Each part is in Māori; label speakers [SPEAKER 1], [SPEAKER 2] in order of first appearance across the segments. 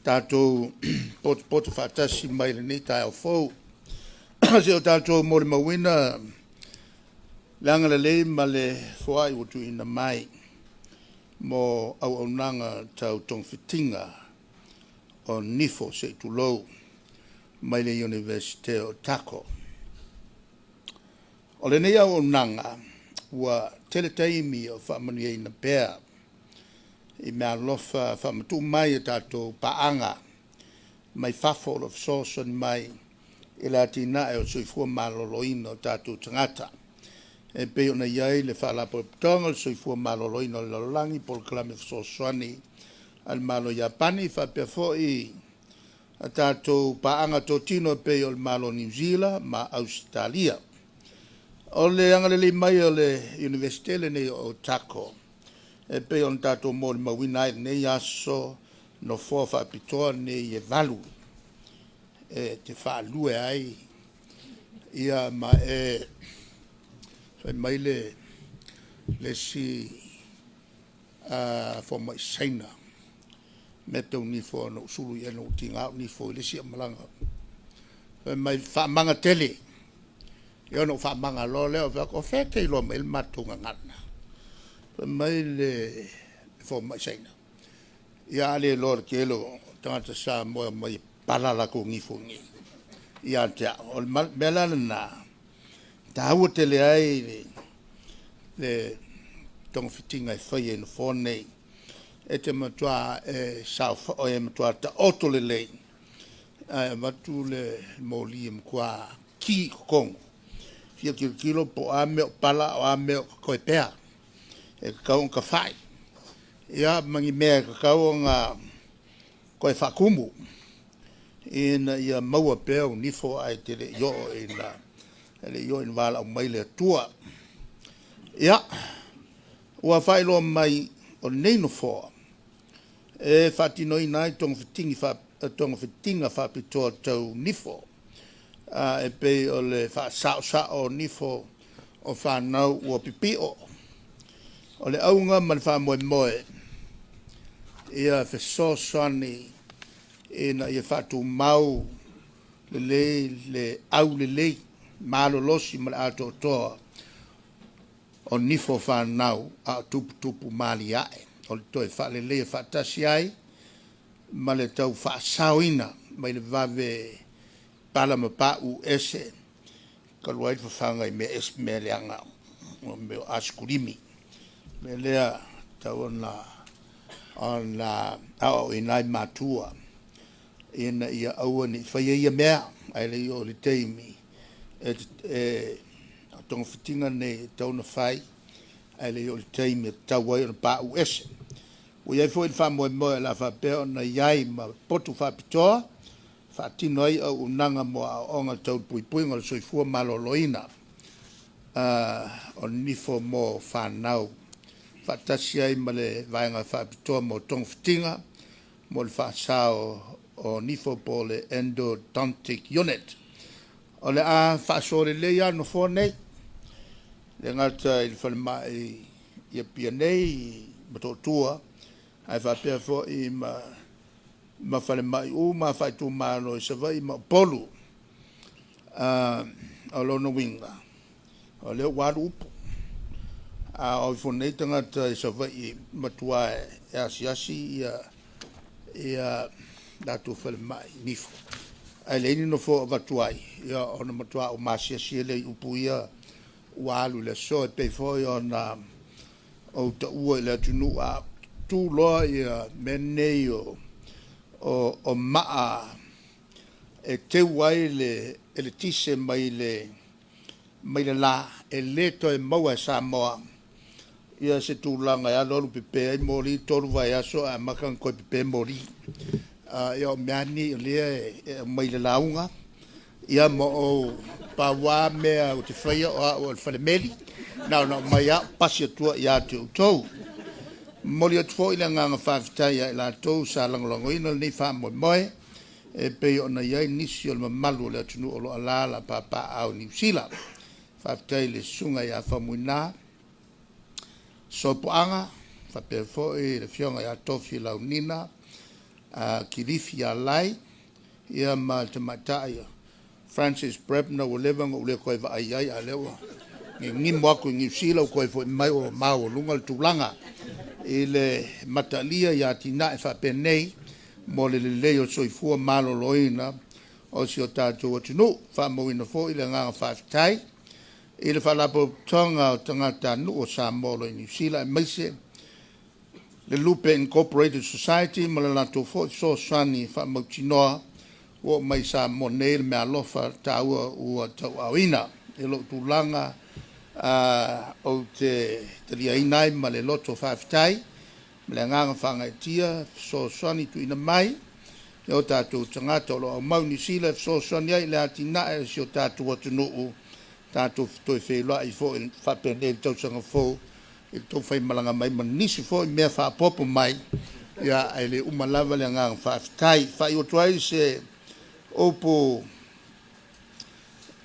[SPEAKER 1] tātou pot whātasi mai le nei tai au fau. Se o tātou mōre mawina, langa le lei ma le whai utu ina mai, mō au au nanga tau tongwhitinga o Nifo se tu lou, mai le Universite o Tako. O le nei au au nanga, ua teletaimi o whamanu e ina pēr, I mea lofa whamatu mai e tātou paanga, mai whafo of sosan mai, I la tina e o soifua maloloina o tātou tangata. E peo na iai le whalapo tonga o soifua maloloina o lalangi, pol klame sosoani, al malo Japani, whapea foi a tātou paanga tō tino peo le malo New Zealand, ma Australia. O le angalele mai o le Universite le nei o Tako, e pe on tātou mōri mawina e nei aso no fōwha pitoa nei e valu e te whaalue ai ia ma e whai mai le si fō mai saina me tau ni fō no usuru i anu tinga au ni fō le si amalanga whai mai whaamanga tele i anu whaamanga lo leo o whete ilo me il matunga ngana mai le fo mai saina ia le lor kelo tangata sa mo mai palala ko ngi fo ngi ia ta o melana tau te le ai le tong fitinga foi en fo nei e te matua e sa o e matua ta oto le le matu le moli mkwa ki kong fia kilo po ame pala o ame ko pea e kau ka fai ia mangi mea ka kau nga koe whakumu ina ia maua peo Nifo ai te le yo ina le yo in wala o mai le tua ia ua whai loa mai o neino fōa e whatino ina i tonga whitinga whapitoa tau Nifo e pe o le wha o Nifo o whanau ua pipio o le aunga man wha moe moe ia whesosani ina ia whatu mau le au le malo losi ma le ato toa o Nifo whanau a tupu mali ae o le toi wha le whatasi ai ma le tau whaasauina mai le vave palama pa u ese kaluai whawhanga I me es me leanga o me o askurimi me lea tau ona au inai matua ina ia aua ni whaia ia mea ai le o le teimi e tonga whitinga ne tau na whai ai le o le teimi tau ai ona pa u ese o iai fo i wha moe moe la wha peo na iai ma potu wha pitoa wha tino ai au unanga mo a onga tau pui pui ngol soifua maloloina o Nifo mo whanau Fatasi ai ma le vaenga whapitoa mo tong whitinga mo le whaasao o Nifo po le endodontic unit. O le a whaasore leia no whonei le ngata I le whalemai I pia nei ma tō tua ai whapea fo I ma whalemai ma whaitu mano I savai ma polu o lona winga o le waru upu o fonei tangata I savai matua e asiasi ia datu whalemai Nifo. Ai leini no fo vatuai ia ona matua o masiasi le upu ia walu le so e pei fo ona o ta ua le tunu a tu loa ia menei o maa e te wai le tise mai le la e leto e maua sa moa ia se tūlanga ia lolu pepe ai mori toru vai aso a makan koe pepe mori ia o meani lea e mai le launga ia mo o pawa mea o te whaia o le whalemeli nao mai a pasi atua ia te utou mori atu fo ila nganga whawhitai ai la tau sa langolango ina ni wha moe moe e pei o na iai nisi o le mamalu le atunu o lo alala papa au New Zealand whawhitai le sunga ia whamuina so poanga fa pe fo e le fionga ya tofi la unina kirifi a lai ia ma te matai Francis Brebner o levanga o le koe va ai a lewa ngi moako ngi sila o koe fo mai o mau lunga le tulanga i le matalia ia tina e fa penei mo le leo soifua malo loina o si o tātou atunu fa moina fo i le nganga whaafitai i le whalapo tonga o tangata nu o Samoa i New Zealand maise le Lupe Incorporated Society ma le lato fo i so sani fa mautinoa o mai sa monei le mea lofa taua ua tau awina e lo tulanga o te liainai ma le loto whaafitai ma le nganga whangaitia so sani tu ina mai e o tātou tangata o lo au mau New Zealand so sani ai le atina e si o tātou atunuu tātou toi whelua i fo i whapene tau sanga fo i tau whai malanga mai ma nisi fo i mea whapopo mai ia e le umalawa le nganga whaafitai whai o tuai se opo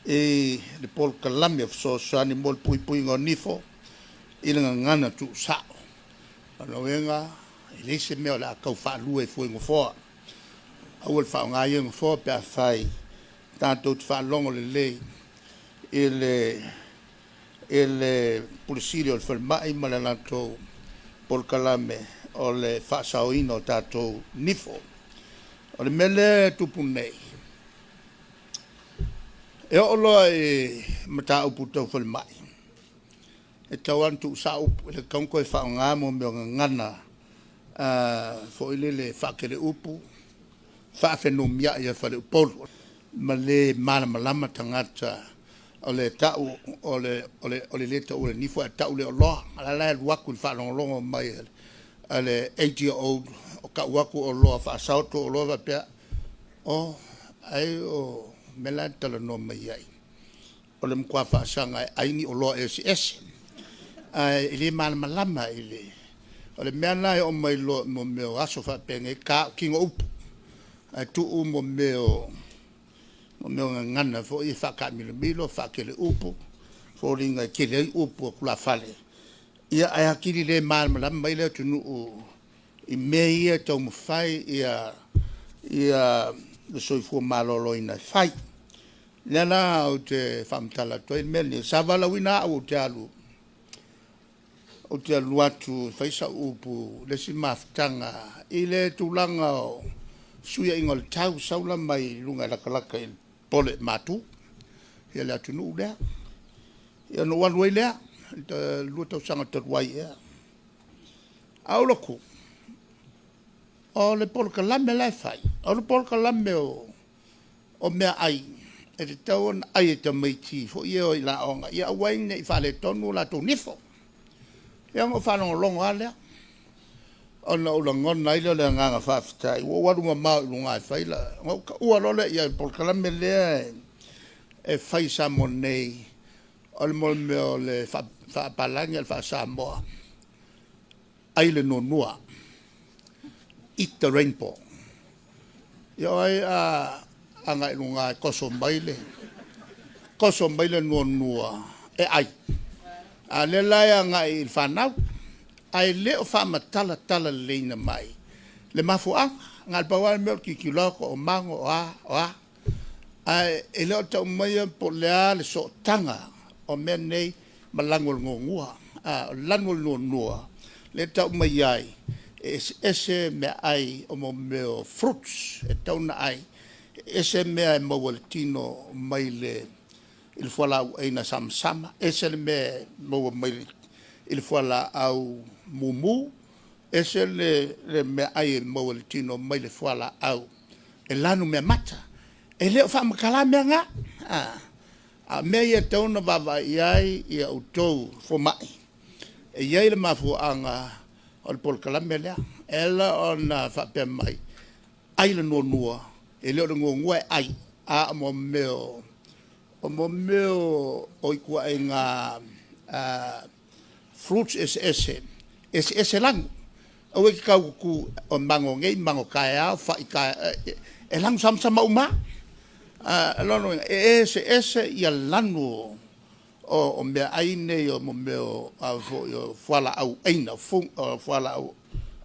[SPEAKER 1] e le Paul Kalami of so sani mol pui pui ngonifo i le ngana tu sao ana wenga e le se mea la kau whaalua e fo ngofoa au el whao ngai ngofoa pe a whai tātou te whaalongo le lei ele polisirio o le whalmai ma le lato Paul Kalame o le whaasaoina o tātou nifo o le mele tupu nei e o loa e mata upu tau whalmai e tau antu sa upu le kaunko e whao ngamo meo ngana fo ile le whakere upu whaafenu mia ia whare upolu ma le mana malama tangata o le tau o le leta o le nifo e tau le o loa ala la e luaku i whaanongolongo mai ale 80-year-old o ka uaku o loa whaasauto o loa pia o ai o mela tala no mai ai o le mkua whaasanga aini o loa SES i le mana malama i le o le mea nai o mai lo mo meo aso whapenge ka kingo upu ai tuu mo meo ngana fo i whaka milo whakele upu fo ringa kele upu o kula whale ia ai hakiri le mana mai le tunu i mea ia tau mawhai ia le soifua malolo ina whai lena o te whamtala toi mele savala wina au te alu o te alu atu whaisa upu le si maftanga i le tulanga o suia ingo le tau saula mai lunga lakalaka i pole matu ia le atunu lea ia no wanwai lea lua tau sanga taruai ea au loko o le polo kalame lai fai o le polo kalame o mea ai e te tau an ai e te meiti fo ia o i la onga ia awai ne i whale tonu la tau nifo ia ngo whanongo longo alea ona ula ngona ile le nganga whaafitai ua warunga mau i lunga i whaila ua lole ia polo kalame lea e whai sa mo nei o le mol meo le whaapalangi al whaasamoa ai le nonua Eat the Rainbow ia ai anga i lunga i koso maile nonua e ai a le lai anga i whanau ai le o whaamatala tala leina mai le mafuanga ngal pawal meo ki kiloko o mango o a ai e leo tau maia po lea le so tanga o mea nei ma langol ngongua langol nonua le tau mai ai ese mea ai o mo meo fruits e tau na ai ese mea e maua le tino mai le il fuala au eina sama ese le mea maua mai il fuala au mumu ese le mea ai il maua le tino mai le fuala au e lanu mea mata e leo whaamakala mea nga a mea ia tauna wawa iai ia utou fo mai e iai le mafuanga o le polo kalame lea ela o na whapea mai ai le nonua e leo le ngongua e ai a mo meo o ikua e ngā fruits ese langu au e ki kau ku o mango ngei mango kai au whai kai e langu samsama uma lono ese ia lanu o mea aine o mo meo o fuala au aina fuala au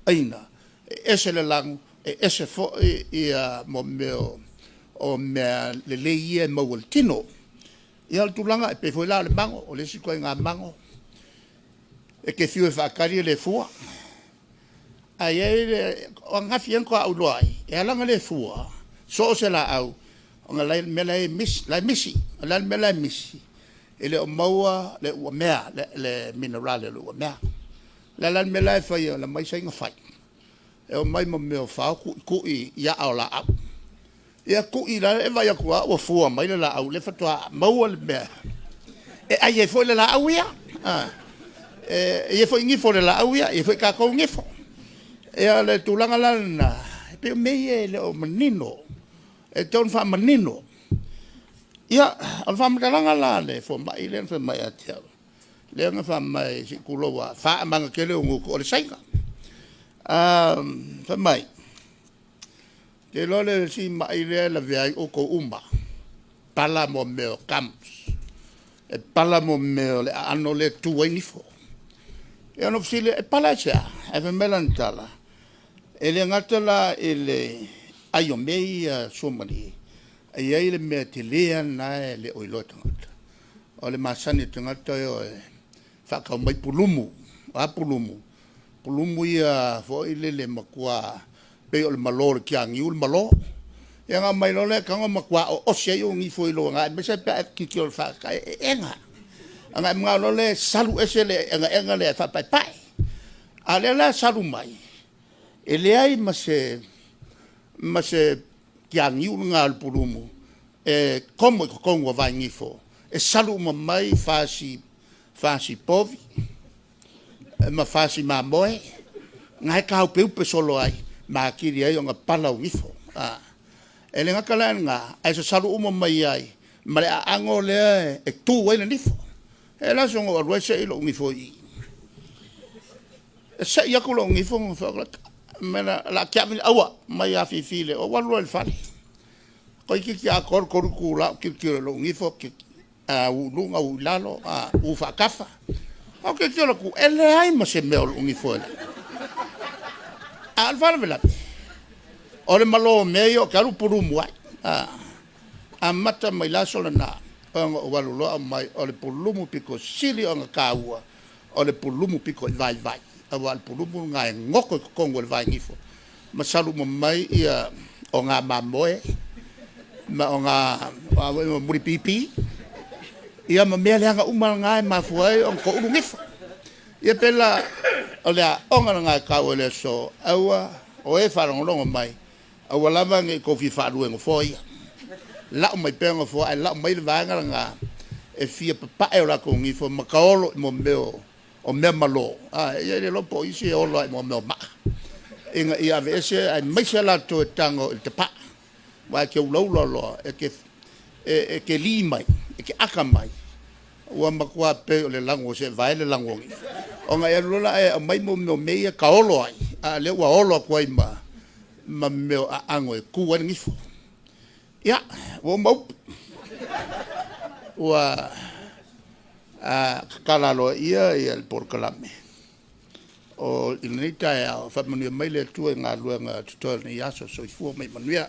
[SPEAKER 1] aina ese le langu ese fo ia mo meo o mea le ia mo el tino ia al tulanga pe foi la le mango o le siko nga mango e ke fiu fa kari le fua ai o nga fien ko au loi e ala le fua so se la au o nga la me la misi la me la misi ele o maua le o mea le mineral le o mea la me la fa ia la mai sai nga fai e o mai mo meo fa ku i ia au la au ia ku i la e vai aku o fua mai la au le fatua maua le mea e ai e foi la au ia e foi ngi fo la au ia e foi ka ko ngi fo e le tulanga la na pe me le o menino e ton fa menino ia al fa mtalanga la le fo mai le fa mai atia le nga fa mai si kulo wa fa manga kele ngu ko le sainga fa mai ke lole si mai le la via o ko umba pala mo meo camps e pala mo meo le ano le tuaini fo e ano fsile e pala cha e fa melantala e le ngatala e le ayo mei somali e ia le mea te lea na e le oilo tangata o le masani tangata e whakau mai pulumu pulumu ia fo ile le makua pe o le malo le kia ngiu le malo e nga mai lole kanga makua o ose i o ngi fo ilo nga me se pe ki ki o whaka e nga anga mga lole salu ese le enga le whapai pai a le la salu mai e le ai ma se kia ngiu nga le pulumu e komo i kongo vai ngifo e salu ma mai fasi povi ma fasi ma moe ngai ka upe upe solo ai ma kiri ai o nga pala ngifo e le ngakala nga ai se salu uma mai ai ma le ango le e tu wai le ngifo e la songo a ruese ilo ngifo i e se ia kulo ngifo me la kia mi awa mai a fifile o walu el fani koi ki a kor kula ki lo ngifo ki u lunga u lalo u fa kafa o ke lo ku ele ai ma se me o ngifo ele al farvela o le malo meio karu puru muai a mata mai la sola na o walu lo mai o le pulumu piko sili o kaua o le pulumu piko vai a wal pulumu ngai ngoko kongo le vai ngifo masalu mo mai ia o nga mamoe ma o nga muri pipi ia ma mele anga umal ngai ma fuai o ko ulu ngifo ia pela o le onga nga ka o le so awa o e fa longo mai awa lava nge ko fi fa lu ngo foi la mai pengo fo ai la mai vanga nga e fia papa e la ko ngifo ma kaolo mo meo o me malo ia le lopo isi o lo mo meo ma inga ia vese ai mai se la to tango te pa wa ke lo e ke li mai e ke aka mai wa makua pe le lango se vai le lango o nga ia lola e mai mo me ka olo ai le wa olo ko ai ma me ango e ku wa ngifo ya wo mo wa kalalo ia el porkalame o inita ya fa manu mai le tu nga luanga tutor ni yaso so fu mai manuia